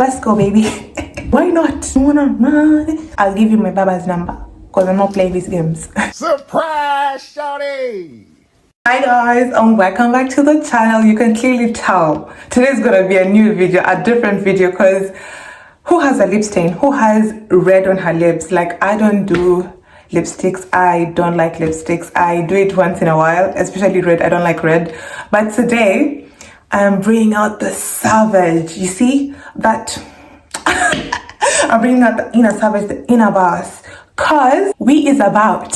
Let's go, baby. Why not? I'll give you my baba's number because I'm not playing these games. Surprise, shawty! Hi guys, and welcome back to the channel. You can clearly tell today's gonna be a new video, a different video, because who has a lip stain? Who has red on her lips? Like, I don't do lipsticks. I don't like lipsticks. I do it once in a while, especially red. I don't like red. But today I'm bringing out the savage. You see that? I'm bringing out the inner savage, the inner boss, cause we is about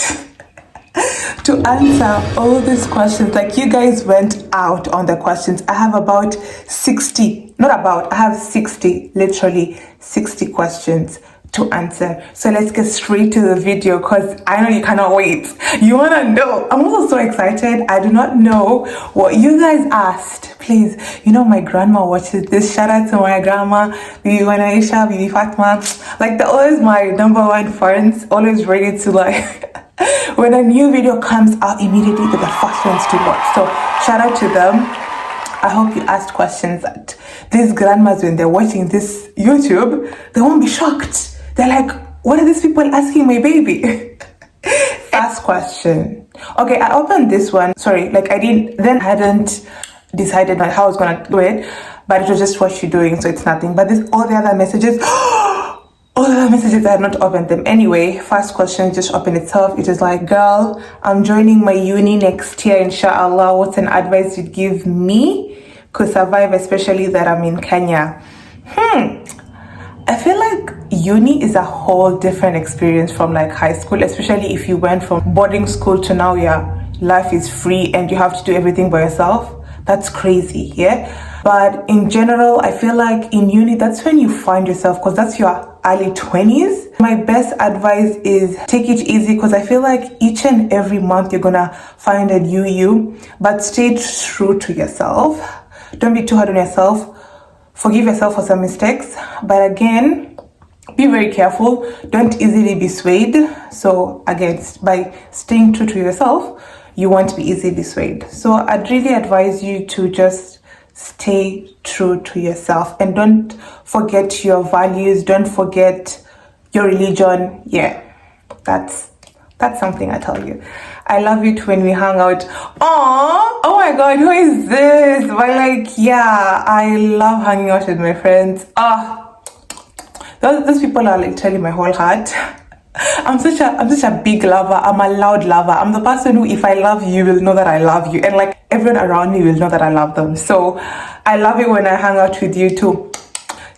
to answer all these questions. Like, you guys went out on the questions. I have about 60, not about, I have 60, literally 60 questions to answer. So let's get straight to the video because I know you cannot wait. You want to know. I'm also so excited. I do not know what you guys asked. Please, you know my grandma watches this. Shout out to my grandma, Bibi Wanaisha, Bibi Fatma. Like, they're always my number one friends, always ready to like when a new video comes out, immediately they're the first ones to watch. So shout out to them. I hope you asked questions that these grandmas, when they're watching this YouTube, they won't be shocked. They're like, what are these people asking my baby? First question. Okay, I opened this one. Sorry, like I hadn't decided on how I was gonna do it, but it was just what you're doing, so it's nothing. But this, all the other messages, all the other messages, I had not opened them. Anyway, first question just opened itself. It is like, girl, I'm joining my uni next year, inshallah. What's an advice you'd give me to survive, especially that I'm in Kenya? I feel like uni is a whole different experience from like high school, especially if you went from boarding school to now your life is free and you have to do everything by yourself. That's crazy, yeah? But in general, I feel like in uni, that's when you find yourself, because that's your early 20s. My best advice is take it easy, because I feel like each and every month you're gonna find a new you, but stay true to yourself. Don't be too hard on yourself. Forgive yourself for some mistakes, but again, be very careful. Don't easily be swayed. So again, by staying true to yourself, you won't be easily swayed. So I'd really advise you to just stay true to yourself and don't forget your values. Don't forget your religion. Yeah, that's something I tell you. I love it when we hang out. Aww, oh my god, who is this? But like, yeah, I love hanging out with my friends. Those people are literally my whole heart. I'm such a big lover. I'm a loud lover. I'm the person who, if I love you, you will know that I love you, and like everyone around me will know that I love them. So I love it when I hang out with you too.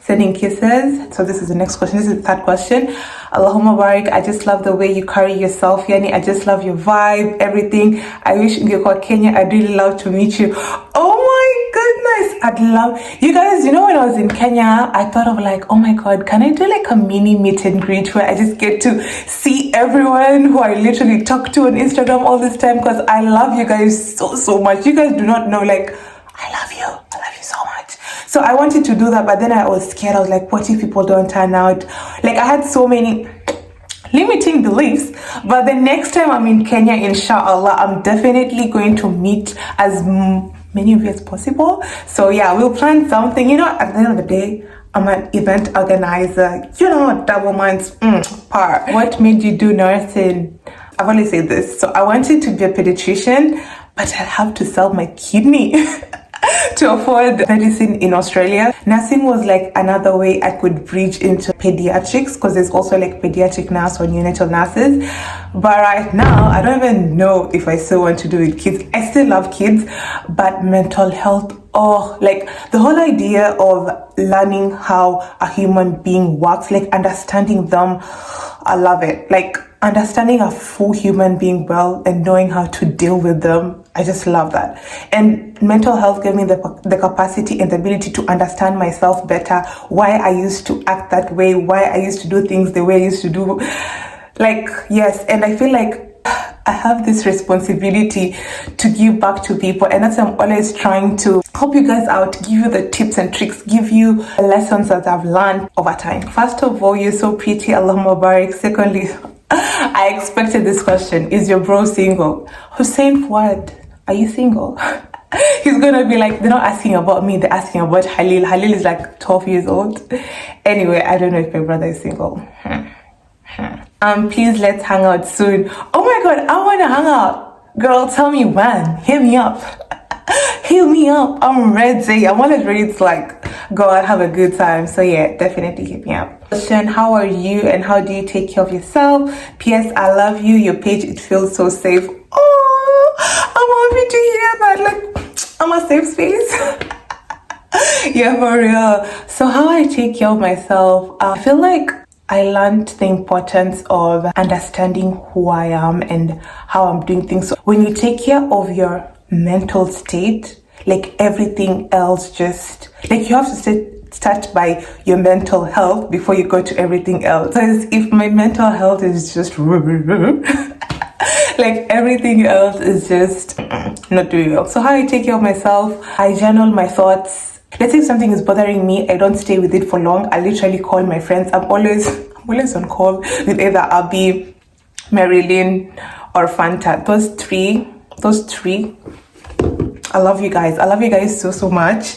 Sending kisses. So this is the next question. This is the third question. Allahumma barik. I just love the way you carry yourself, Yani. I just love your vibe, everything. I wish you called Kenya. I'd really love to meet you. Oh my goodness. I'd love you guys. You know, when I was in Kenya, I thought of like, oh my god, can I do like a mini meet and greet where I just get to see everyone who I literally talk to on Instagram all this time, because I love you guys so much. You guys do not know, like, I love you. I love you so much. So I wanted to do that, but then I was scared. I was like, what if people don't turn out? Like, I had so many limiting beliefs. But the next time I'm in Kenya, inshallah, I'm definitely going to meet as many of you as possible. So yeah, we'll plan something. You know, at the end of the day, I'm an event organizer. You know, double months, par. What made you do nursing? I've only said this. So I wanted to be a pediatrician, but I'd have to sell my kidney to afford medicine in Australia. Nursing was like another way I could bridge into pediatrics, because there's also like pediatric nurse or neonatal nurses. But right now, I don't even know if I still want to do with kids. I still love kids, but mental health, like the whole idea of learning how a human being works, like understanding them, I love it. Like understanding a full human being well and knowing how to deal with them, I just love that. And mental health gave me the capacity and the ability to understand myself better, why I used to act that way, why I used to do things the way I used to do. Like, yes, and I feel like I have this responsibility to give back to people, and that's why I'm always trying to help you guys out, give you the tips and tricks, give you lessons that I've learned over time. First of all, you're so pretty, Allahumma barik. Secondly, I expected this question. Is your bro single? Hussein Fuad, are you single? He's gonna be like, they're not asking about me, they're asking about Halil. Halil is like 12 years old. Anyway, I don't know if my brother is single. Please let's hang out soon. Oh my god, I wanna hang out. Girl, tell me when. Hit me up. Hit me up. I'm ready. I'm always ready to like go out, have a good time. So yeah, definitely hit me up. Question: how are you and how do you take care of yourself? P.S. I love you. Your page, it feels so safe. Oh, I'm happy to hear that. Like, I'm a safe space. Yeah, for real. So how I take care of myself, I feel like I learned the importance of understanding who I am and how I'm doing things. So when you take care of your mental state, like everything else just, like you have to start by your mental health before you go to everything else. Because if my mental health is just like everything else is just not doing well. So how I take care of myself, I journal my thoughts. Let's say if something is bothering me, I don't stay with it for long. I literally call my friends. I'm always on call with either Abby, Marilyn, or Fanta. Those three. I love you guys. I love you guys so much.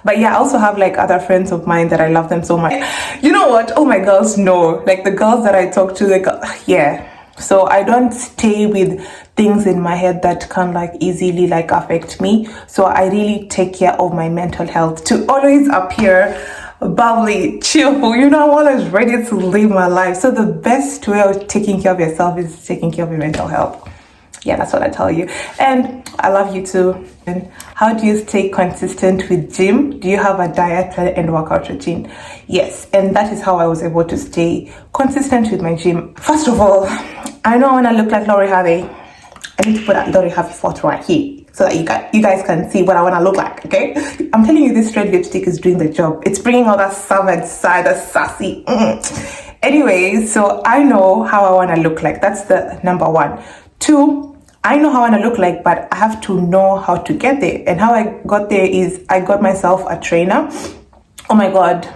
But yeah, I also have like other friends of mine that I love them so much. You know what? All my girls know. Like the girls that I talk to, like, yeah. So I don't stay with things in my head that can like easily like affect me. So I really take care of my mental health to always appear bubbly, cheerful. You know, I'm always ready to live my life. So the best way of taking care of yourself is taking care of your mental health. Yeah, that's what I tell you. And I love you too. And how do you stay consistent with gym? Do you have a diet plan and workout routine? Yes, and that is how I was able to stay consistent with my gym. First of all, I know I want to look like Lori Harvey. I need to put that Lori Harvey photo right here so that you guys can see what I want to look like, okay? I'm telling you, this red lipstick is doing the job. It's bringing out that savage side, that sassy. Anyway, so I know how I want to look like. That's the number one. Two, I know how I want to look like, but I have to know how to get there. And how I got there is I got myself a trainer. Oh my God.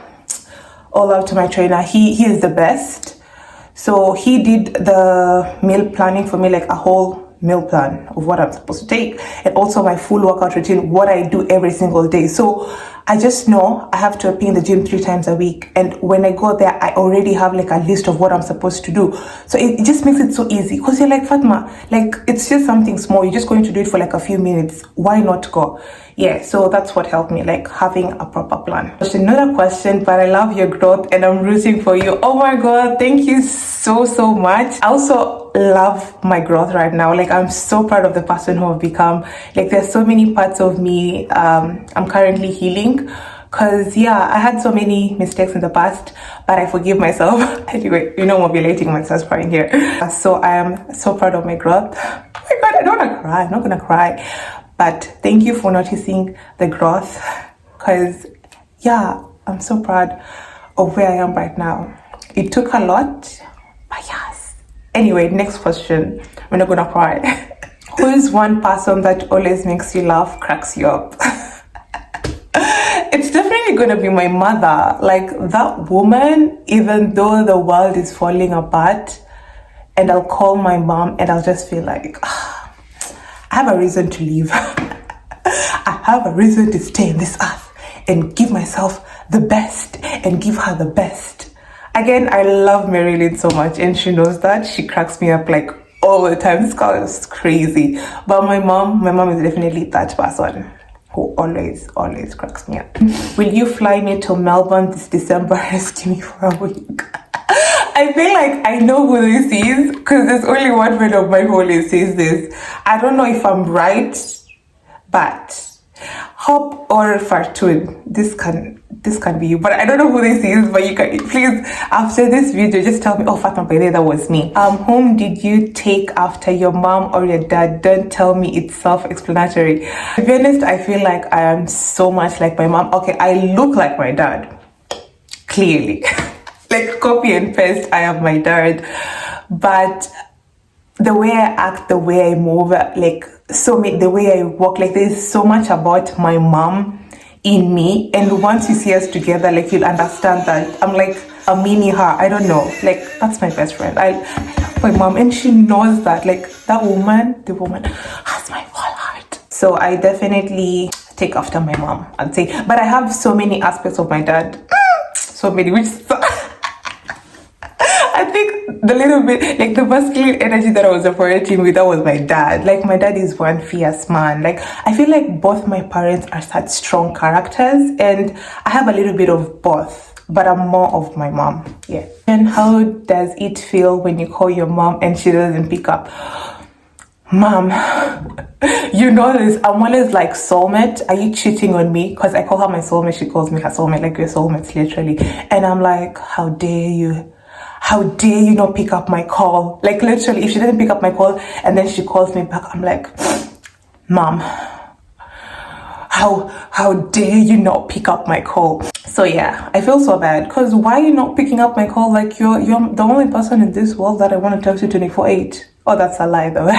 All love to my trainer. He is the best. So he did the meal planning for me, like a whole meal plan of what I'm supposed to take, and also my full workout routine, what I do every single day. So I just know I have to be in the gym 3 times a week, and when I go there I already have like a list of what I'm supposed to do. So it just makes it so easy, because you're like, Fatma, like it's just something small, you're just going to do it for like a few minutes, why not go? Yeah, so that's what helped me, like having a proper plan. There's another question, but I love your growth and I'm rooting for you. Oh my God, thank you so much. I also love my growth right now. Like I'm so proud of the person who I've become. Like there's so many parts of me I'm currently healing, because yeah, I had so many mistakes in the past, but I forgive myself. Anyway, you know, I'm ovulating myself crying here. So I am so proud of my growth. Oh my God, I don't want to cry. I'm not gonna cry, but thank you for noticing the growth, because yeah, I'm so proud of where I am right now. It took a lot, but yes. Anyway, next question. We're not gonna cry. Who is one person that always makes you laugh, cracks you up? It's definitely gonna be my mother. Like that woman, even though the world is falling apart, and I'll call my mom and I'll just feel like, I have a reason to live. I have a reason to stay in this earth and give myself the best and give her the best. Again, I love Marilyn so much, and she knows that. She cracks me up like all the time. This girl is crazy. But my mom is definitely that person who always cracks me up. Will you fly me to Melbourne this December and rescue me for a week? I feel like I know who this is, because there's only one friend of mine who always says this. I don't know if I'm right, but Hope or Fartun, this can be you, but I don't know who this is. But you can please, after this video, just tell me, oh Fatma, by the way, that was me. Whom did you take after, your mom or your dad? Don't tell me it's self-explanatory. To be honest, I feel like I am so much like my mom. Okay, I look like my dad, clearly. Like copy and paste, I am my dad. But the way I act, the way I move, like the way I walk, like there's so much about my mom in me. And once you see us together, like you'll understand that I'm like a mini her. I don't know, like that's my best friend. I love my mom, and she knows that. Like that woman, the woman has my whole heart. So I definitely take after my mom, I'd say. But I have so many aspects of my dad. So many, which I think the little bit, like the masculine energy that I was operating with, that was my dad. Like my dad is one fierce man. Like I feel like both my parents are such strong characters, and I have a little bit of both, but I'm more of my mom. Yeah. And how does it feel when you call your mom and she doesn't pick up? Mom, you know this, I'm always like, soulmate, are you cheating on me? Because I call her my soulmate, she calls me her soulmate, like we're soulmates literally. And I'm like, how dare you? How dare you not pick up my call? Like literally, if she didn't pick up my call and then she calls me back, I'm like, Mom, how dare you not pick up my call? So yeah, I feel so bad, because why are you not picking up my call? Like you're the only person in this world that I want to talk to 24/8. Oh, that's a lie though.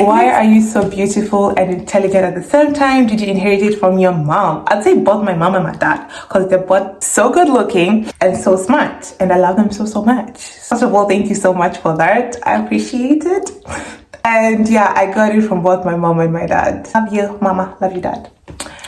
Why are you so beautiful and intelligent at the same time? Did you inherit it from your mom? I'd say both my mom and my dad, because they're both so good looking and so smart, and I love them so much. First of all, thank you so much for that. I appreciate it. And yeah, I got it from both my mom and my dad. Love you, mama. Love you, dad.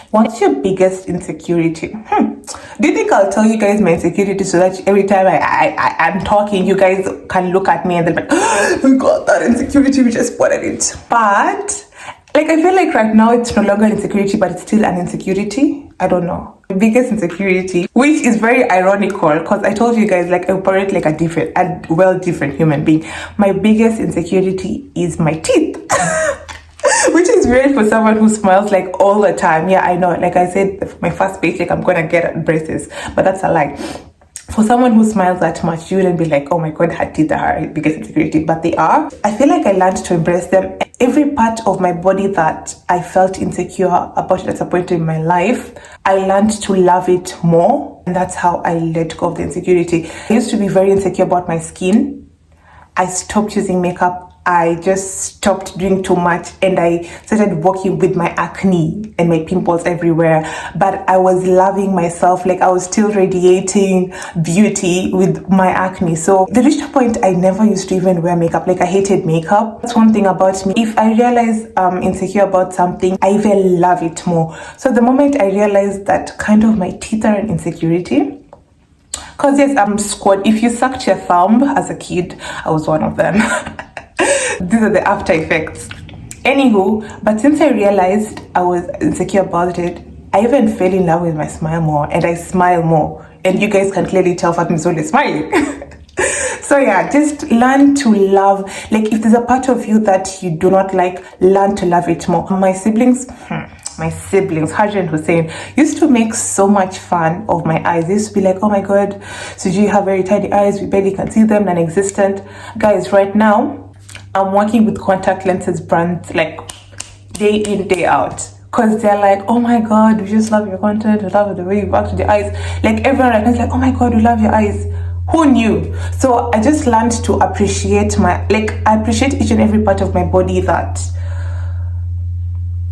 What's your biggest insecurity? Do you think I'll tell you guys my insecurity so that every time I'm talking, you guys can look at me and they'll be like, oh my god, that insecurity, we just spotted it. But like, I feel like right now it's no longer an insecurity, but it's still an insecurity. I don't know. My biggest insecurity, which is very ironical, because I told you guys, like, I operate like a different human being. My biggest insecurity is my teeth. Which is weird for someone who smiles like all the time. Yeah, I know. Like I said, my first paycheck, I'm gonna get braces, but that's a lie. For someone who smiles that much, you wouldn't be like, oh my god, her teeth are her biggest insecurity, but they are. I feel like I learned to embrace them. Every part of my body that I felt insecure about at some point in my life, I learned to love it more, and that's how I let go of the insecurity. I used to be very insecure about my skin. I stopped using makeup. I just stopped doing too much, and I started working with my acne and my pimples everywhere. But I was loving myself, like I was still radiating beauty with my acne. So there reached a point I never used to even wear makeup. Like I hated makeup. That's one thing about me. If I realize I'm insecure about something, I even love it more. So the moment I realized that kind of my teeth are an insecurity, because yes, I'm squat. If you sucked your thumb as a kid, I was one of them. These are the after effects. Anywho, but since I realized I was insecure about it, I even fell in love with my smile more, and I smile more. And you guys can clearly tell Fatma's always smiling. So yeah, just learn to love. Like if there's a part of you that you do not like, learn to love it more. My siblings, Harj and Hussein, used to make so much fun of my eyes. They used to be like, oh my god, so you have very tiny eyes, we barely can see them, non-existent. Guys, right now, I'm working with contact lenses brands like day in, day out. Because they're like, oh my god, we just love your content, we love the way you work with the eyes. Like everyone right now is like, oh my god, we love your eyes. Who knew? So I just learned to appreciate I appreciate each and every part of my body that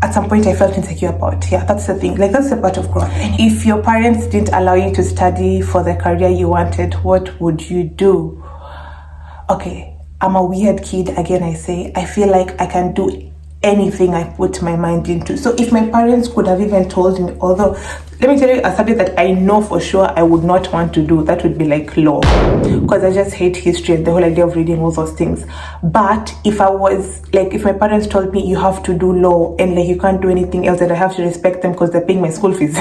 at some point I felt insecure about. Yeah, that's the thing. Like that's the part of growth. If your parents didn't allow you to study for the career you wanted, what would you do? Okay, I'm a weird kid. Again, I say, I feel like I can do anything I put my mind into. So if my parents could have even told me, although let me tell you a subject that I know for sure I would not want to do, that would be like law, because I just hate history and the whole idea of reading all those things. But if if my parents told me you have to do law and like you can't do anything else, and I have to respect them because they're paying my school fees,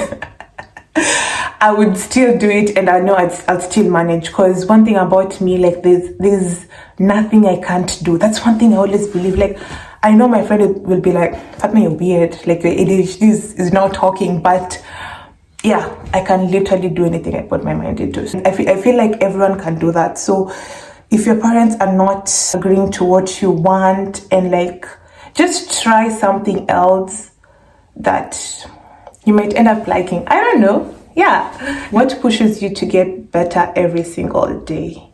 I would still do it, and I know I'll still manage. Because one thing about me, like there's nothing I can't do. That's one thing I always believe. Like I know my friend will be like, Fatma, you're weird, like your ADHD is now talking, but yeah, I can literally do anything I put my mind into. I feel like everyone can do that. So if your parents are not agreeing to what you want, and like just try something else that you might end up liking. I don't know. Yeah. What pushes you to get better every single day?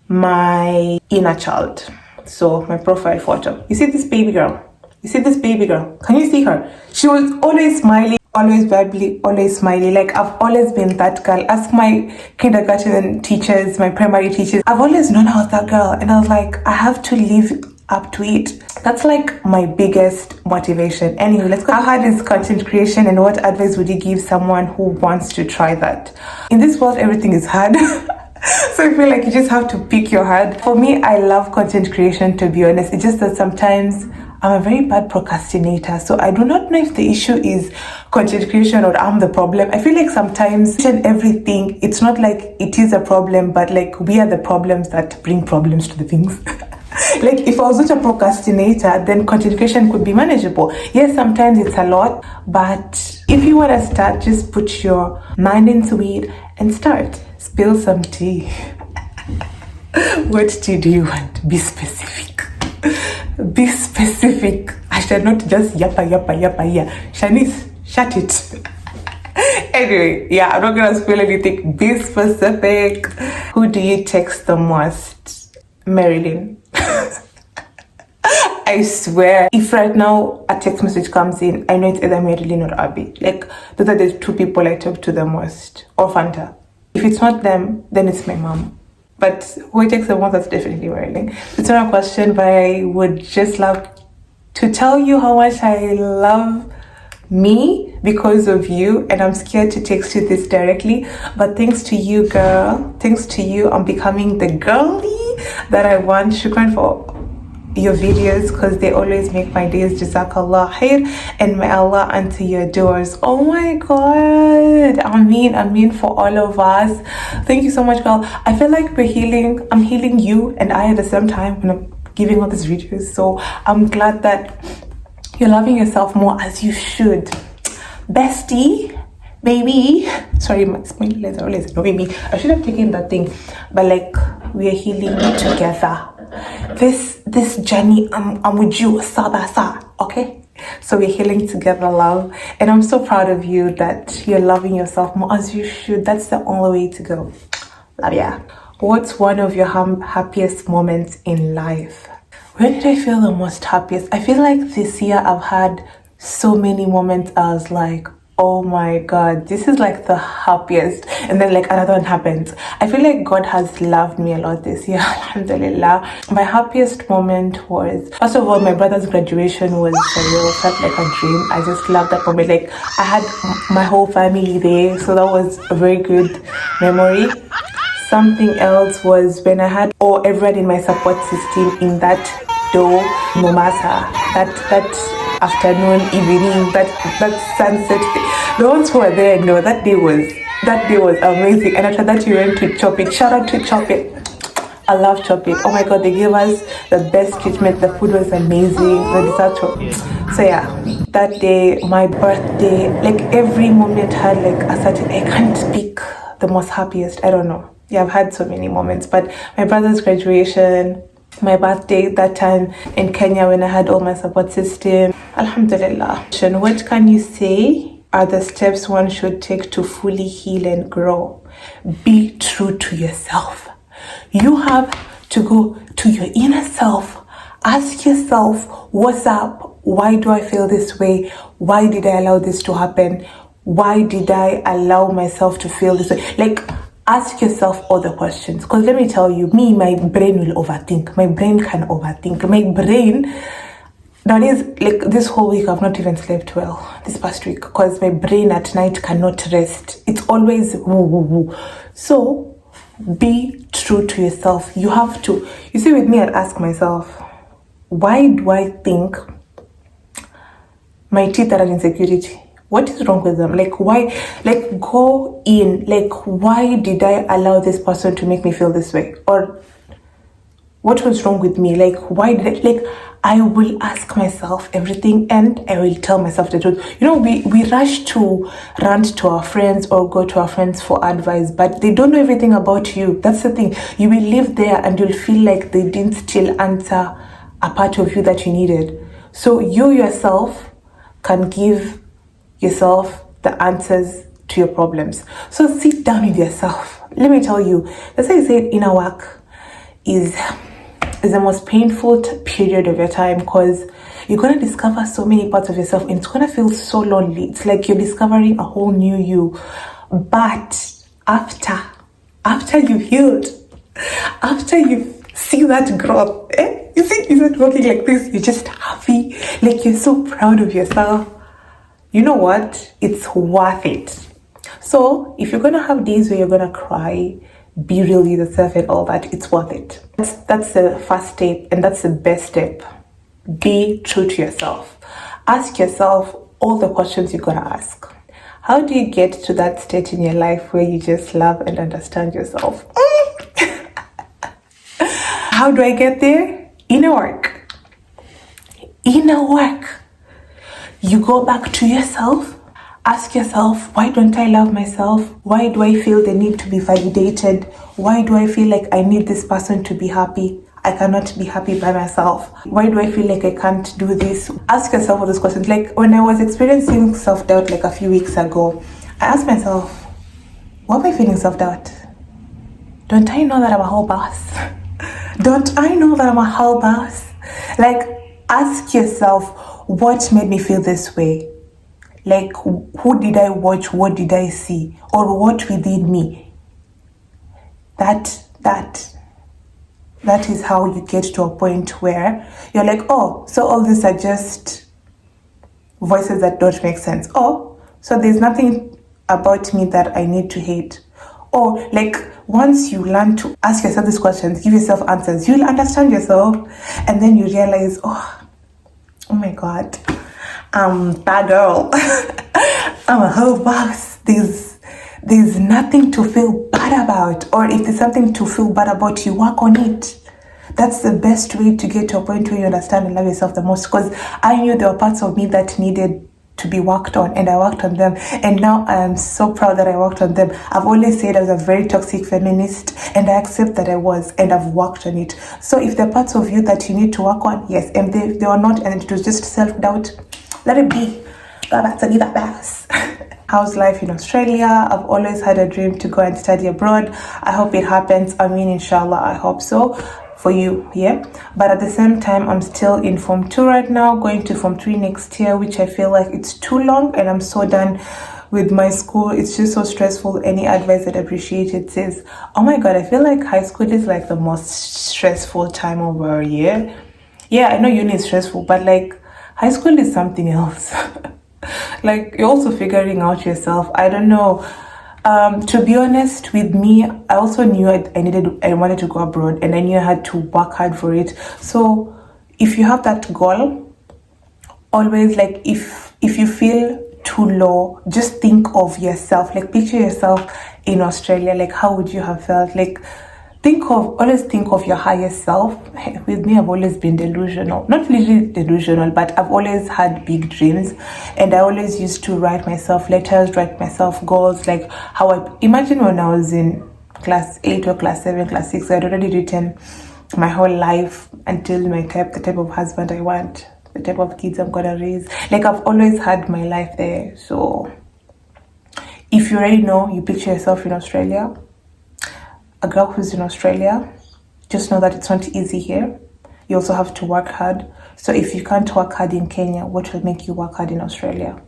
My inner child. So my profile photo. You see this baby girl? You see this baby girl? Can you see her? She was always smiling, always bubbly, always smiling. Like I've always been that girl. Ask my kindergarten teachers, my primary teachers. I've always known I was that girl, and I was like, I have to live up to it. That's like my biggest motivation. Anyway, let's go. How hard is content creation, and what advice would you give someone who wants to try that? In this world, everything is hard. So I feel like you just have to pick your hard. For me, I love content creation, to be honest. It's just that sometimes I'm a very bad procrastinator. So I do not know if the issue is content creation or I'm the problem. I feel like sometimes everything, it's not like it is a problem, but like we are the problems that bring problems to the things. Like if I was not a procrastinator, then content creation could be manageable. Yes, sometimes it's a lot, but if you want to start, just put your mind into it and start. Spill some tea. What tea do you want? Be specific. Be specific. I shall not just yappa. Shanice, shut it. Anyway, yeah, I'm not gonna spill anything. Be specific. Who do you text the most? Marilyn. I swear, if right now a text message comes in, I know it's either Marilyn or Abby. Like, those are the two people I talk to the most. Or Fanta. If it's not them, then it's my mom. But who I text the most, that's definitely Marilyn. It's not a question, but I would just love to tell you how much I love me because of you, and I'm scared to text you this directly, but thanks to you, girl, thanks to you, I'm becoming the girly that I want. Shukran for your videos, because they always make my days. Jazakallah khair, and may Allah answer your doors. Oh my god, Ameen for all of us. Thank you so much, girl. I feel like I'm healing you and I at the same time when I'm giving all these videos. So I'm glad that you're loving yourself more, as you should. Bestie, baby. Sorry, my legs are always annoying me. I should have taken that thing. But like, we are healing together. This journey, I'm with you, Sabasa, okay? So we're healing together, love. And I'm so proud of you that you're loving yourself more, as you should. That's the only way to go. Love ya. What's one of your happiest moments in life? When did I feel the most happiest? I feel like this year I've had so many moments I was like, oh my god, this is like the happiest. And then like another one happens. I feel like God has loved me a lot this year. Alhamdulillah. My happiest moment was, first of all, my brother's graduation was surreal. Felt like a dream. I just loved that moment. Like, I had my whole family there, so that was a very good memory. Something else was when I had everyone in my support system in that Mombasa, that afternoon, evening, that sunset. The ones who were there know that day was amazing. And after that, we went to Chop It. Shout out to Chop It. I love Chop It. Oh my god, they gave us the best treatment. The food was amazing. The dessert. So yeah, that day, my birthday, like every moment had like a certain, I can't speak the most happiest. I don't know. Yeah, I've had so many moments, but my brother's graduation, my birthday that time in Kenya when I had all my support system. Alhamdulillah. What can you say are the steps one should take to fully heal and grow? Be true to yourself. You have to go to your inner self. Ask yourself, what's up? Why do I feel this way? Why did I allow this to happen? Why did I allow myself to feel this way? Like, ask yourself all the questions. Because let me tell you, my brain will overthink. My brain can overthink. My brain, nowadays, like this whole week, I've not even slept well this past week. Because my brain at night cannot rest. It's always woo, woo, woo. So, be true to yourself. You have to. You see, with me, I'd ask myself, why do I think my teeth are an insecurity? What is wrong with them? Like, why? Like, go in. Like, why did I allow this person to make me feel this way? Or what was wrong with me? Like, why did I? Like, I will ask myself everything and I will tell myself the truth. You know, we rush to rant to our friends or go to our friends for advice, but they don't know everything about you. That's the thing. You will live there and you'll feel like they didn't still answer a part of you that you needed. So you yourself can give yourself the answers to your problems. So sit down with yourself. Let me tell you, that's why I said inner work is the most painful period of your time, because you're going to discover so many parts of yourself and it's going to feel so lonely. It's like you're discovering a whole new you. But after you've healed, after you see that growth, You see, you're not walking like this. You're just happy. Like you're so proud of yourself. You know what? It's worth it. So if you're gonna have days where you're gonna cry, be real with yourself and all that, it's worth it. That's the first step, and that's the best step. Be true to yourself. Ask yourself all the questions you gotta ask. How do you get to that state in your life where you just love and understand yourself? How do I get there? Inner work. Inner work. You go back to yourself. Ask yourself, why don't I love myself? Why do I feel the need to be validated? Why do I feel like I need this person to be happy? I cannot be happy by myself. Why do I feel like I can't do this? Ask yourself all those questions. Like when I was experiencing self-doubt like a few weeks ago, I asked myself, why am I feeling self-doubt? Don't I know that I'm a whole boss? Don't I know that I'm a whole boss? Like, ask yourself, what made me feel this way? Like, who did I watch? What did I see? Or what within me? That is how you get to a point where you're like, oh, so all these are just voices that don't make sense. Oh, so there's nothing about me that I need to hate. Or like, once you learn to ask yourself these questions, give yourself answers, you'll understand yourself, and then you realize, oh my God, I'm that girl. I'm a whole boss. There's nothing to feel bad about. Or if there's something to feel bad about, you work on it. That's the best way to get to a point where you understand and love yourself the most. Because I knew there were parts of me that needed to be worked on, and I worked on them, and now I am so proud that I worked on them. I've always said I was a very toxic feminist, and I accept that I was, and I've worked on it. So if there are parts of you that you need to work on, yes, and they were not, and it was just self-doubt, let it be. How's life in Australia? I've always had a dream to go and study abroad. I hope it happens. I mean, inshallah, I hope so for you, yeah. But at the same time, I'm still in Form 2 right now, going to Form 3 next year, which I feel like it's too long, and I'm so done with my school. It's just so stressful. Any advice that I appreciate it says, oh my God, I feel like high school is like the most stressful time of our year. Yeah, I know uni is stressful, but like high school is something else. Like you're also figuring out yourself. I don't know. To be honest with me, I also knew I wanted to go abroad, and I knew I had to work hard for it. So if you have that goal, always, like, if you feel too low, just think of yourself. Like, picture yourself in Australia. Like, how would you have felt? Like, always think of your highest self. With me, I've always been delusional. Not really delusional, but I've always had big dreams, and I always used to write myself letters, write myself goals, like how I imagine when I was in class 8 or class 7, class 6, I'd already written my whole life until the type of husband I want, the type of kids I'm gonna raise. Like, I've always had my life there. So if you already know, you picture yourself in Australia, a girl who's in Australia, just know that it's not easy here. You also have to work hard. So if you can't work hard in Kenya, what will make you work hard in Australia?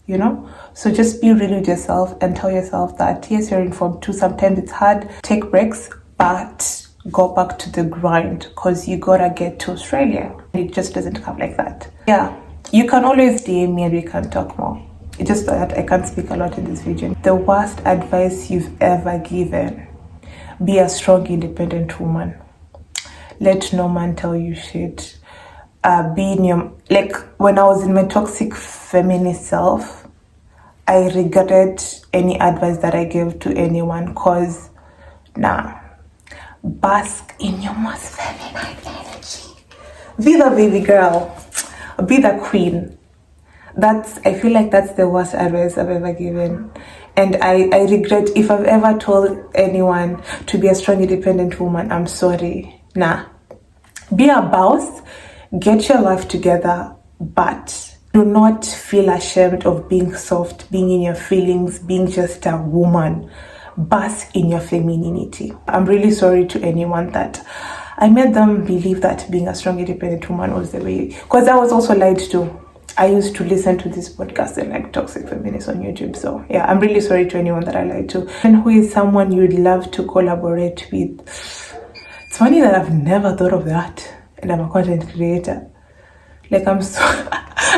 You know? So just be real with yourself and tell yourself that yes, you're in Form 2. Sometimes it's hard. Take breaks, but go back to the grind, because you gotta get to Australia. It just doesn't come like that. Yeah, you can always DM me and we can talk more. It's just that I can't speak a lot in this video. The worst advice you've ever given: be a strong, independent woman. Let no man tell you shit. Be in your, like, when I was in my toxic feminist self, I regret any advice that I gave to anyone, cause bask in your most feminine energy. Be the baby girl. Be the queen. I feel like that's the worst advice I've ever given. And I regret if I've ever told anyone to be a strong, independent woman. I'm sorry. Be a boss, get your life together, but do not feel ashamed of being soft, being in your feelings, being just a woman. Bask in your femininity. I'm really sorry to anyone that I made them believe that being a strong, independent woman was the way, because I was also lied to. I used to listen to this podcast and like toxic feminists on YouTube. So yeah, I'm really sorry to anyone that I lied to. And who is someone you'd love to collaborate with? It's funny that I've never thought of that. and I'm a content creator. Like, I'm so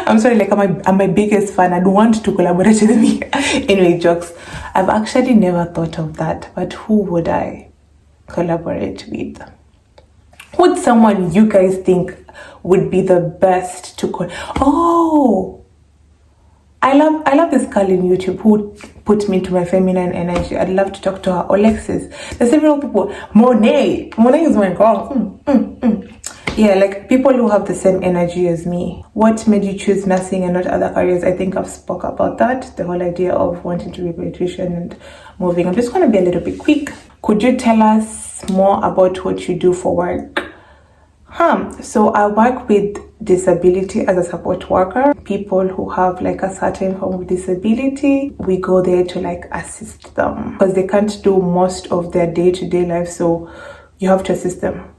I'm sorry, like I'm my biggest fan. I don't want to collaborate with me. Anyway, jokes. I've actually never thought of that, but who would I collaborate with? Who's someone you guys think would be the best to Oh, I love this girl in YouTube who put me into my feminine energy. I'd love to talk to her. Alexis. There's several people. Monet is my girl. Yeah, like people who have the same energy as me. What made you choose nursing and not other careers? I think I've spoke about that. The whole idea of wanting to be a pediatrician and moving. I'm just going to be a little bit quick. Could you tell us more about what you do for work? So I work with disability as a support worker. People who have like a certain form of disability, we go there to like assist them because they can't do most of their day-to-day life. So you have to assist them.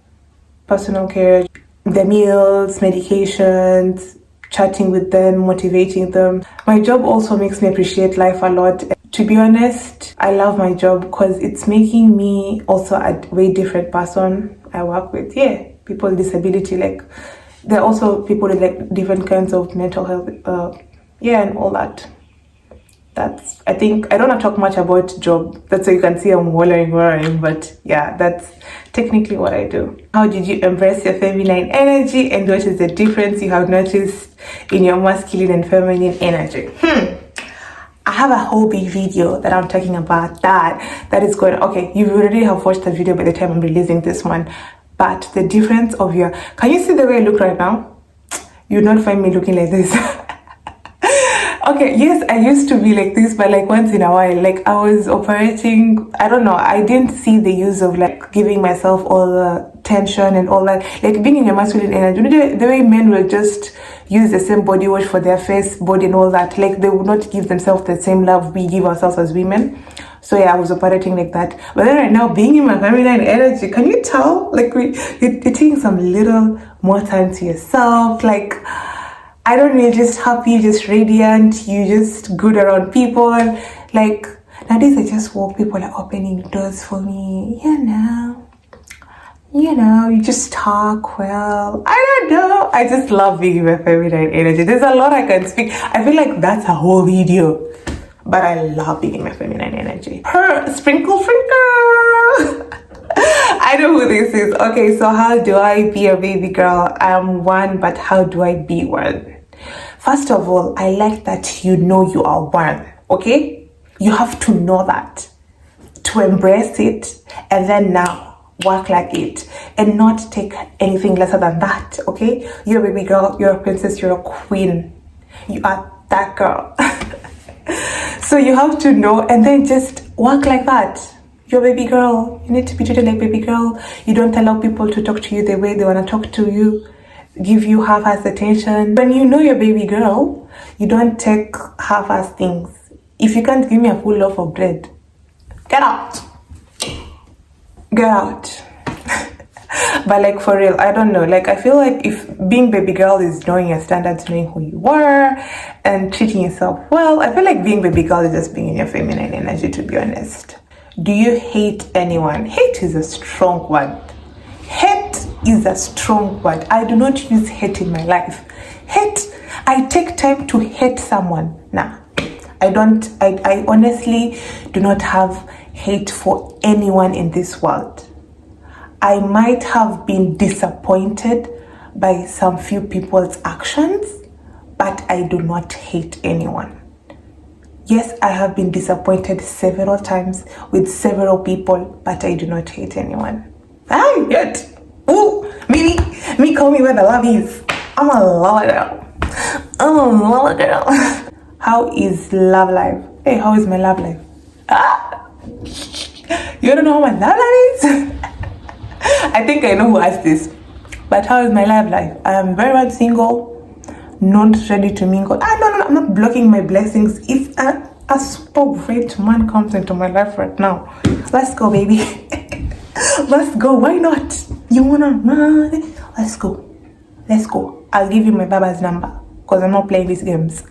Personal care, their meals, medications, chatting with them, motivating them. My job also makes me appreciate life a lot. To be honest, I love my job because it's making me also a way different person. I work with, people with disability. Like, there are also people with like different kinds of mental health, and all that. That's, I think, I don't want to talk much about job. That's why you can see I'm worrying, but yeah, that's technically what I do. How did you embrace your feminine energy, and what is the difference you have noticed in your masculine and feminine energy? I have a whole big video that I'm talking about that is going, okay, you already have watched the video by the time I'm releasing this one, but the difference of can you see the way I look right now? You'll not find me looking like this. Okay, yes, I used to be like this, but like once in a while, like I was operating, I don't know, I didn't see the use of like giving myself all the tension and all that. Like being in your masculine energy, the way men will just use the same body wash for their face, body and all that, like they would not give themselves the same love we give ourselves as women. So yeah, I was operating like that. But then right now, being in my feminine energy, can you tell? Like you're taking some little more time to yourself, like I don't know, you're just happy, just radiant, you just good around people. Like nowadays I just walk, people are opening doors for me, you just talk well. I don't know, I just love being in my feminine energy. There's a lot I can speak. I feel like that's a whole video, but I love being in my feminine energy. Sprinkle. I know who this is. Okay, so how do I be a baby girl? I'm one, but how do I be one? First of all, I like that you know you are one, okay? You have to know that, to embrace it, and then now work like it, and not take anything lesser than that, okay? You're a baby girl, you're a princess, you're a queen. You are that girl. So you have to know, and then just work like that. You're a baby girl. You need to be treated like baby girl. You don't allow people to talk to you the way they want to talk to you, give you half-assed attention. When you know you're baby girl, you don't take half-assed things. If you can't give me a full loaf of bread, get out. But like for real, I don't know, like I feel like if being baby girl is knowing your standards, knowing who you are and treating yourself well, I feel like being baby girl is just being in your feminine energy, to be honest. Do you hate anyone? Hate is a strong word. Hate is a strong word. I do not use hate in my life. Hate, I take time to hate someone. Nah, I don't. I honestly do not have hate for anyone in this world. I might have been disappointed by some few people's actions, but I do not hate anyone. Yes, I have been disappointed several times with several people, but I do not hate anyone. I hate. Ooh, me call me where the love is. I'm a lover girl. How is love life? Hey, how is my love life? You don't know how my love life is? I think I know who asked this. But how is my love life? I am very much single, not ready to mingle. No, I'm not blocking my blessings. If a super great man comes into my life right now, let's go, baby. Let's go. Why not? You wanna run? Let's go. I'll give you my baba's number because I'm not playing these games.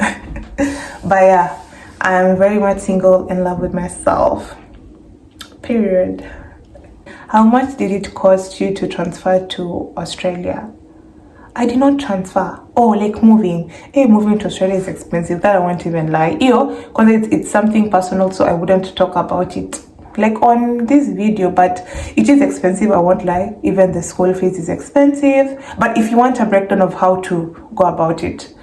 But yeah, I'm very much single, in love with myself. Period. How much did it cost you to transfer to Australia? I did not transfer. Oh, like moving. Hey, moving to Australia is expensive. That I won't even lie. Because it's something personal, so I wouldn't talk about it like on this video, but it is expensive, I won't lie. Even the school fees is expensive. But if you want a breakdown of how to go about it,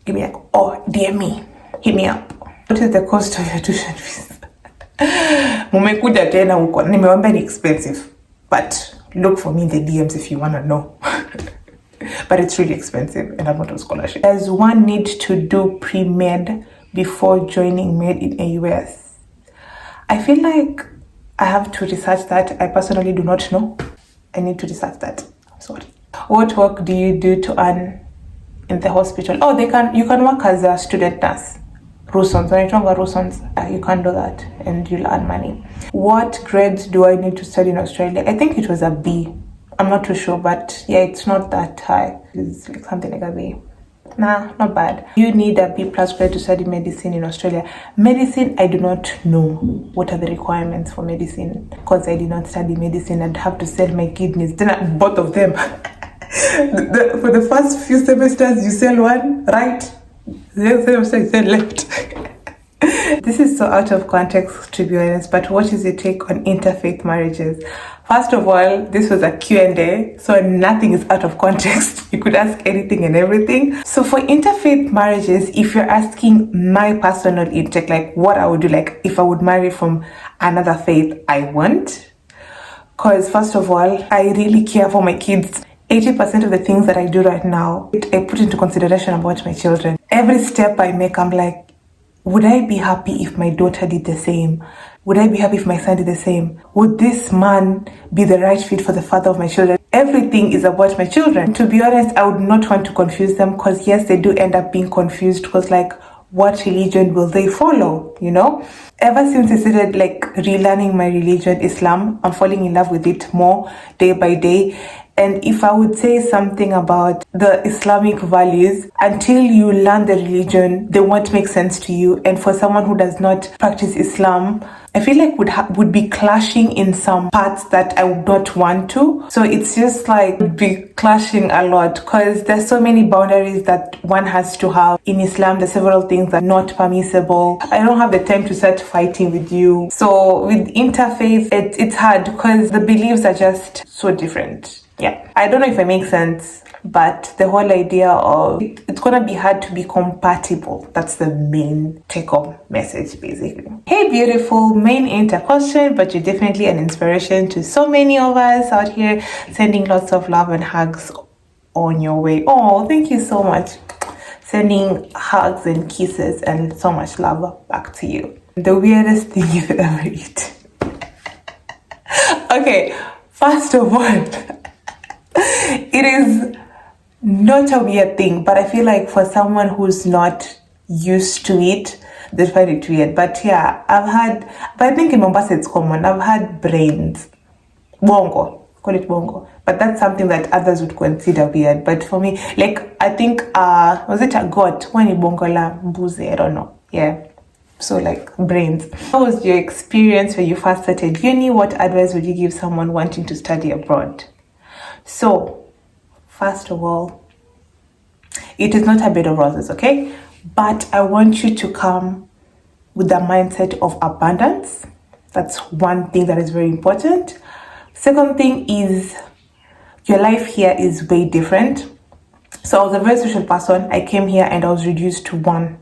give me DM me, hit me up. What is the cost of your tuition fees? Mumekuja tena huko, nimewambia ni expensive, but look for me in the DMs if you want to know. But it's really expensive and I'm not on scholarship. Does one need to do pre-med before joining med in AUS? I feel like I have to research that. I personally do not know. I need to research that. I'm sorry. What work do you do to earn in the hospital? Oh, you can work as a student nurse. Rusons, when you talk about Rusons, you can do that and you'll earn money. What grades do I need to study in Australia? I think it was a B. I'm not too sure, but yeah, it's not that high. It's like something like a B. Nah, not bad. You need a B+ grade to study medicine in Australia. Medicine, I do not know what are the requirements for medicine, because I did not study medicine. I'd have to sell my kidneys, then both of them. For the first few semesters, you sell one, right? The next semester, you sell left. This is so out of context, to be honest, but what is your take on interfaith marriages? First of all, this was a Q&A, so nothing is out of context. You could ask anything and everything. So for interfaith marriages, if you're asking my personal intake, like what I would do, like if I would marry from another faith, I won't. Because first of all, I really care for my kids. 80% of the things that I do right now, I put into consideration about my children. Every step I make, I'm like, would I be happy if my daughter did the same? Would I be happy if my son did the same? Would this man be the right fit for the father of my children? Everything is about my children. To be honest, I would not want to confuse them, because yes, they do end up being confused, because like, what religion will they follow, you know? Ever since I started like relearning my religion, Islam, I'm falling in love with it more day by day. And if I would say something about the Islamic values, until you learn the religion, they won't make sense to you. And for someone who does not practice Islam, I feel like would be clashing in some parts that I would not want to. So it's just like would be clashing a lot, because there's so many boundaries that one has to have. In Islam, there's several things that are not permissible. I don't have the time to start fighting with you. So with interfaith, it's hard, because the beliefs are just so different. Yeah, I don't know if it makes sense, but the whole idea of it's gonna be hard to be compatible. That's the main take-home message, basically. Hey, beautiful, main ain't question, but you're definitely an inspiration to so many of us out here. Sending lots of love and hugs on your way. Oh, thank you so much. Sending hugs and kisses and so much love back to you. The weirdest thing you've ever eaten. Okay, first of all, it is not a weird thing, but I feel like for someone who's not used to it, they find it weird. But yeah, but I think in Mombasa it's common. I've had brains. Bongo. Call it bongo. But that's something that others would consider weird. But for me, like, I think, was it a goat? When you bongo la mbuzi, I don't know. Yeah. So like brains. How was your experience when you first started uni? What advice would you give someone wanting to study abroad? So, first of all, it is not a bed of roses, okay? But I want you to come with the mindset of abundance. That's one thing that is very important. Second thing is your life here is way different. So I was a very social person. I came here and I was reduced to one.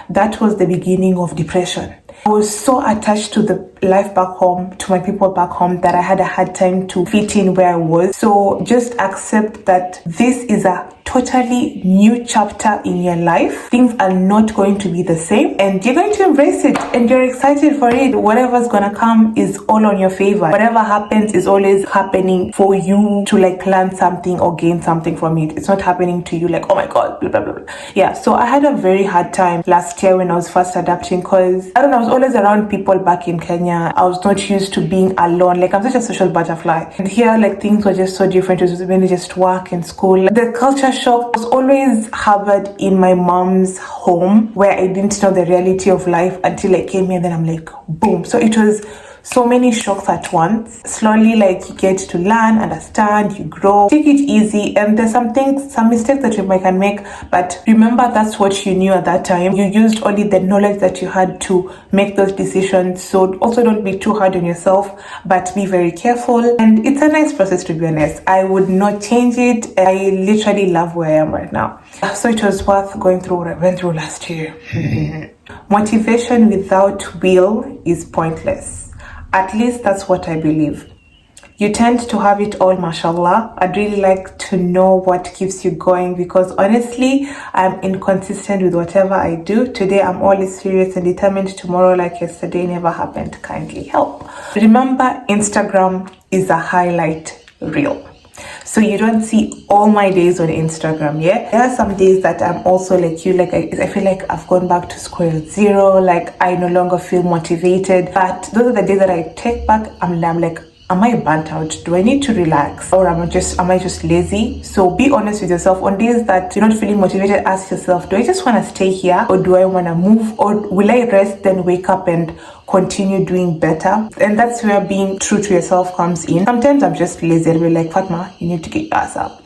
That was the beginning of depression. I was so attached to the life back home, to my people back home, that I had a hard time to fit in where I was. So just accept that this is a totally new chapter in your life. Things are not going to be the same, and you're going to embrace it, and you're excited for it. Whatever's gonna come is all on your favor. Whatever happens is always happening for you to like learn something or gain something from it. It's not happening to you like, oh my god, blah blah blah. Yeah, so I had a very hard time last year when I was first adapting, because I don't know, I was always around people back in Kenya. I was not used to being alone. Like, I'm such a social butterfly, and here like things were just so different. It was mainly just work and school. The culture shock was always harbored in my mom's home, where I didn't know the reality of life until I came here. Then I'm like, boom. So it was so many shocks at once. Slowly, like, you get to learn, understand, you grow. Take it easy, and there's some mistakes that you can make, but remember that's what you knew at that time. You used only the knowledge that you had to make those decisions. So also don't be too hard on yourself, but be very careful. And it's a nice process, to be honest. I would not change it. I literally love where I am right now. So it was worth going through what I went through last year. Motivation without will is pointless. At least that's what I believe. You tend to have it all, mashallah. I'd really like to know what keeps you going, because honestly, I'm inconsistent with whatever I do. Today, I'm always serious and determined. Tomorrow, like yesterday, never happened. Kindly help. Remember, Instagram is a highlight reel. So you don't see all my days on Instagram, yeah? There are some days that I'm also like you, like I feel like I've gone back to square zero, like I no longer feel motivated. But those are the days that I take back, I'm like, am I burnt out? Do I need to relax? Or am I just lazy? So be honest with yourself. On days that you're not feeling motivated, ask yourself, do I just want to stay here, or do I want to move, or will I rest, then wake up and continue doing better? And that's where being true to yourself comes in. Sometimes I'm just lazy and be like, Fatma, you need to get your ass up.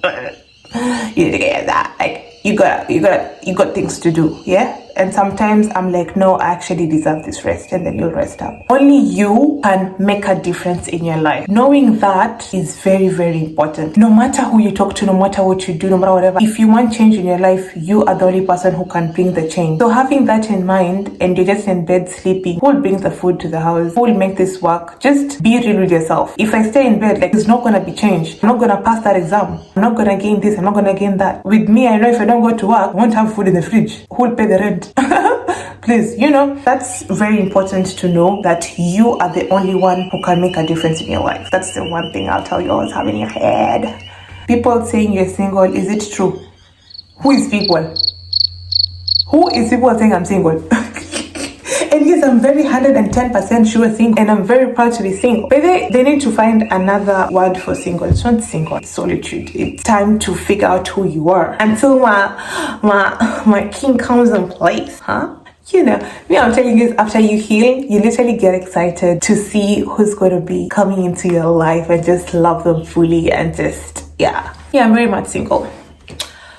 You need to get that. Like, you got things to do, yeah? And sometimes I'm like, no, I actually deserve this rest, and then you'll rest up. Only you can make a difference in your life. Knowing that is very, very important. No matter who you talk to, no matter what you do, no matter whatever, if you want change in your life, you are the only person who can bring the change. So having that in mind, and you're just in bed sleeping, who will bring the food to the house? Who will make this work? Just be real with yourself. If I stay in bed, like, there's not gonna be change. I'm not gonna pass that exam. I'm not gonna gain this. I'm not gonna gain that. With me, I know if I don't go to work, I won't have food in the fridge. Who will pay the rent? Please, that's very important to know, that you are the only one who can make a difference in your life. That's the one thing I'll tell you always have in your head. People saying you're single, is it true? Who is people? Who is people saying I'm single? And yes, I'm very 110% sure single, and I'm very proud to be single. But they need to find another word for single. It's not single, it's solitude. It's time to figure out who you are until my king comes in place, huh? Me, I'm telling you, after you heal, you literally get excited to see who's going to be coming into your life, and just love them fully, and just, yeah, I'm very much single.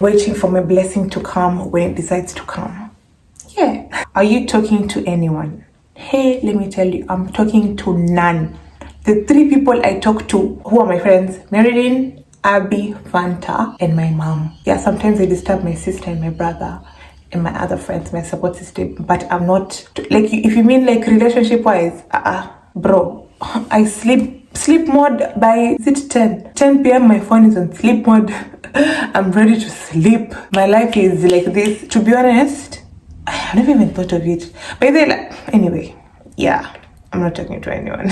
Waiting for my blessing to come when it decides to come. Yeah. Are you talking to anyone? Hey, let me tell you, I'm talking to none. The 3 people I talk to, who are my friends, Marilyn, Abby, Fanta, and my mom. Yeah, sometimes I disturb my sister and my brother and my other friends, my support system, but I'm not, like, if you mean like relationship wise, bro, I sleep mode by, is it 10 p.m. my phone is on sleep mode. I'm ready to sleep. My life is like this. To be honest, I never even thought of it. But then, anyway, yeah, I'm not talking to anyone.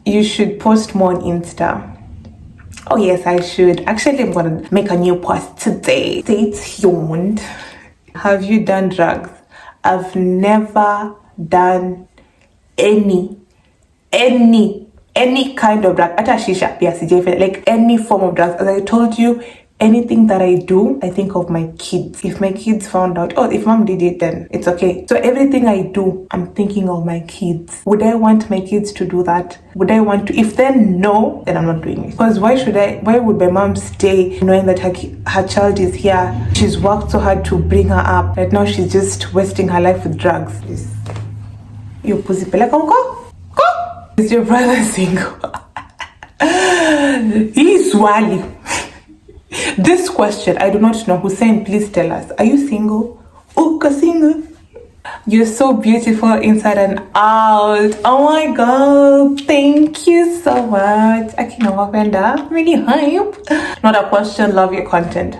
You should post more on Insta. Oh yes, I should. Actually, I'm gonna make a new post today. Stay tuned. Have you done drugs? I've never done any kind of drug. Ata shisha, like any form of drugs. As I told you, anything that I do, I think of my kids. If my kids found out, if mom did it, then it's okay. So everything I do, I'm thinking of my kids. Would I want my kids to do that? Would I want to? If then no, then I'm not doing it. Because why would my mom stay knowing that her child is here? She's worked so hard to bring her up. Right now, she's just wasting her life with drugs. You pussy pele go. Is your brother single? He's Wally. This question, I do not know. Hussein, please tell us. Are you single? Uka single? You're so beautiful inside and out. Oh my god. Thank you so much. I'm really hype. Not a question. Love your content.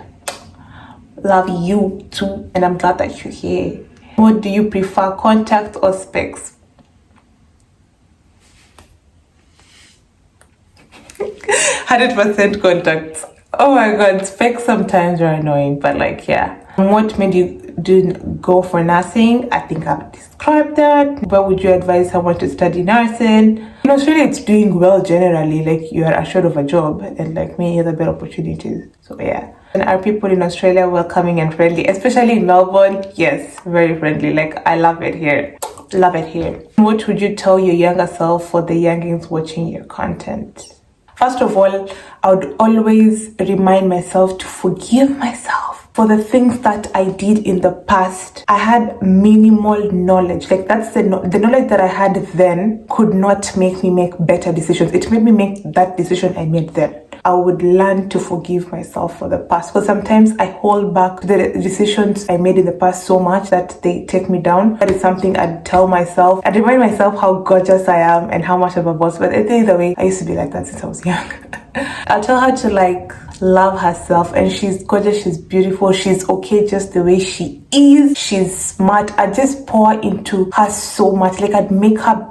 Love you too. And I'm glad that you're here. What do you prefer, contact or specs? 100% contacts. Oh my god, specs sometimes are annoying, but like, yeah. What made you go for nursing? I think I've described that. Where would you advise someone to study nursing? In Australia, it's doing well generally. Like, you are assured of a job, and like many other better opportunities. So yeah. And are people in Australia welcoming and friendly? Especially in Melbourne? Yes, very friendly. Like, I love it here. love it here. What would you tell your younger self for the youngins watching your content? First of all, I would always remind myself to forgive myself for the things that I did in the past. I had minimal knowledge. Like, that's the knowledge that I had then could not make me make better decisions. It made me make that decision I made then. I would learn to forgive myself for the past, because sometimes I hold back the decisions I made in the past so much that they take me down. That is something I'd tell myself. I'd remind myself how gorgeous I am and how much of a boss. But either way, I used to be like that since I was young. I'll tell her to like love herself, and she's gorgeous, she's beautiful, she's okay just the way she is. She's smart. I just pour into her so much. Like, I'd make her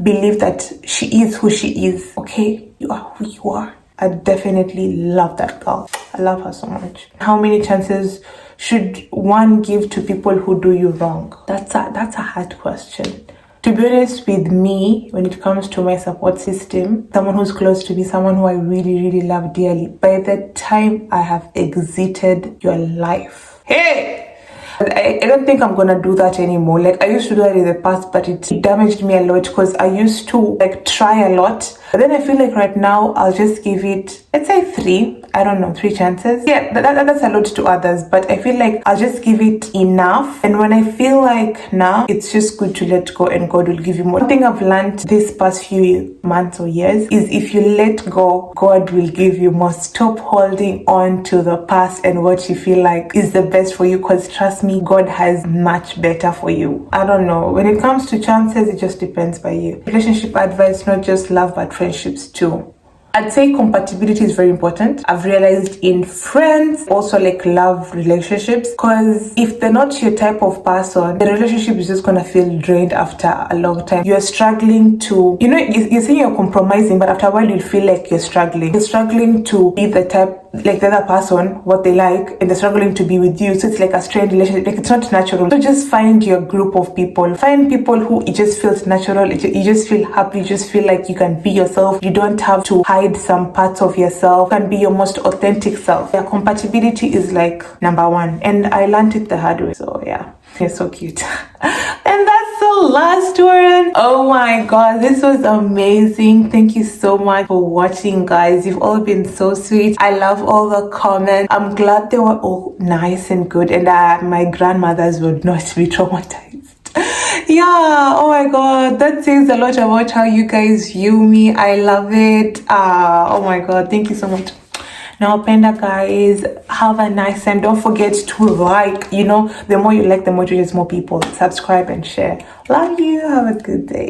believe that she is who she is. Okay, you are who you are. I definitely love that girl. I love her so much. How many chances should one give to people who do you wrong? That's a hard question. To be honest with me, when it comes to my support system, someone who's close to me, someone who I really, really love dearly, by the time I have exited your life, hey! I don't think I'm gonna do that anymore. Like, I used to do that in the past, but it damaged me a lot because I used to like try a lot. But then I feel like right now I'll just give it, let's say 3. I don't know, 3 chances. Yeah, that's a lot to others, but I feel like I'll just give it enough. And when I feel like now it's just good to let go, and God will give you more. One thing I've learned this past few months or years is if you let go, God will give you more. Stop holding on to the past and what you feel like is the best for you, because trust me, God has much better for you. I don't know. When it comes to chances, it just depends by you. Relationship advice, not just love, but friendships too. I'd say compatibility is very important. I've realized in friends, also like love relationships, because if they're not your type of person, the relationship is just gonna feel drained after a long time. You're struggling to, you're saying you're compromising, but after a while you feel like you're struggling. You're struggling to be the type, like the other person, what they like, and they're struggling to be with you. So it's like a strained relationship. Like, it's not natural. So just find your group of people. Find people who it just feels natural. You just feel happy. You just feel like you can be yourself. You don't have to hide some parts of yourself. You can be your most authentic self. Yeah, compatibility is like number 1. And I learned it the hard way. So yeah, it's so cute. And that's the last one. Oh my god, this was amazing. Thank you so much for watching, guys. You've all been so sweet. I love all the comments. I'm glad they were all nice and good, and my grandmothers would not be traumatized. Yeah, oh my god, that says a lot about how you guys view me. I love it. Oh my god, thank you so much. Now, penda guys, have a nice time. Don't forget to like, the more you like, the more you reach more people. Subscribe and share. Love you. Have a good day.